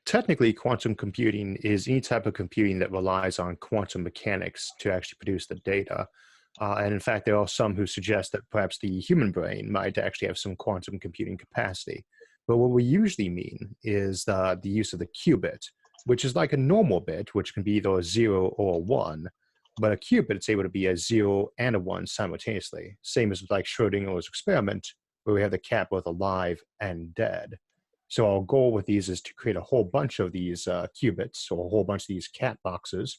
Technically, quantum computing is any type of computing that relies on quantum mechanics to actually produce the data. And in fact, there are some who suggest that perhaps the human brain might actually have some quantum computing capacity. But what we usually mean is the use of the qubit, which is like a normal bit, which can be either a 0 or a 1. But a qubit is able to be a 0 and a 1 simultaneously, same as like Schrodinger's experiment, where we have the cat both alive and dead. So our goal with these is to create a whole bunch of these qubits or a whole bunch of these cat boxes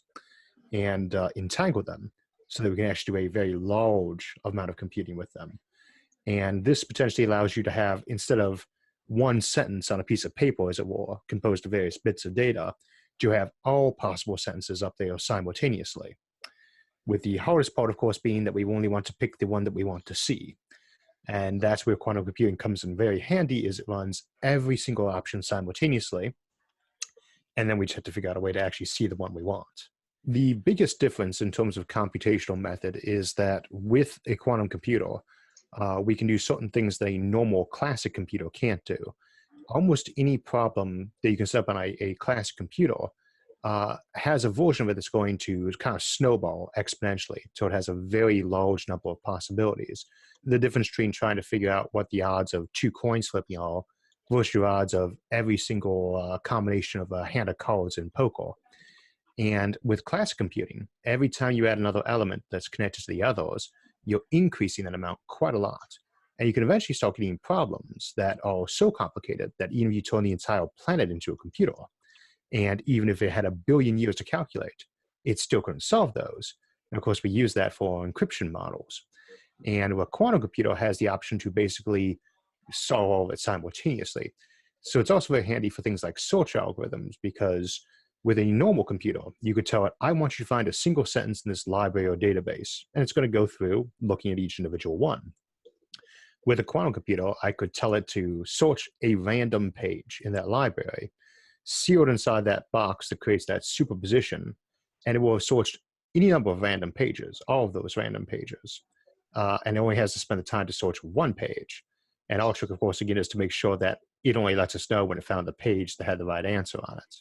and entangle them so that we can actually do a very large amount of computing with them. And this potentially allows you to have, instead of one sentence on a piece of paper, as it were, composed of various bits of data, to have all possible sentences up there simultaneously. With the hardest part, of course, being that we only want to pick the one that we want to see. And that's where quantum computing comes in very handy, is it runs every single option simultaneously. And then we just have to figure out a way to actually see the one we want. The biggest difference in terms of computational method is that with a quantum computer, we can do certain things that a normal classic computer can't do. Almost any problem that you can set up on a classic computer has a version of it that's going to kind of snowball exponentially. So it has a very large number of possibilities. The difference between trying to figure out what the odds of two coins flipping are versus your odds of every single combination of a hand of cards in poker. And with classic computing, every time you add another element that's connected to the others, you're increasing that amount quite a lot. And you can eventually start getting problems that are so complicated that even if you turn the entire planet into a computer, and even if it had 1 billion years to calculate, it still couldn't solve those. And of course, we use that for encryption models. And a quantum computer has the option to basically solve all of it simultaneously. So it's also very handy for things like search algorithms, because with a normal computer, you could tell it, I want you to find a single sentence in this library or database, and it's going to go through looking at each individual one. With a quantum computer, I could tell it to search a random page in that library, sealed inside that box that creates that superposition, and it will have searched any number of random pages, all of those random pages. And it only has to spend the time to search one page. And our trick, of course, again, is to make sure that it only lets us know when it found the page that had the right answer on it.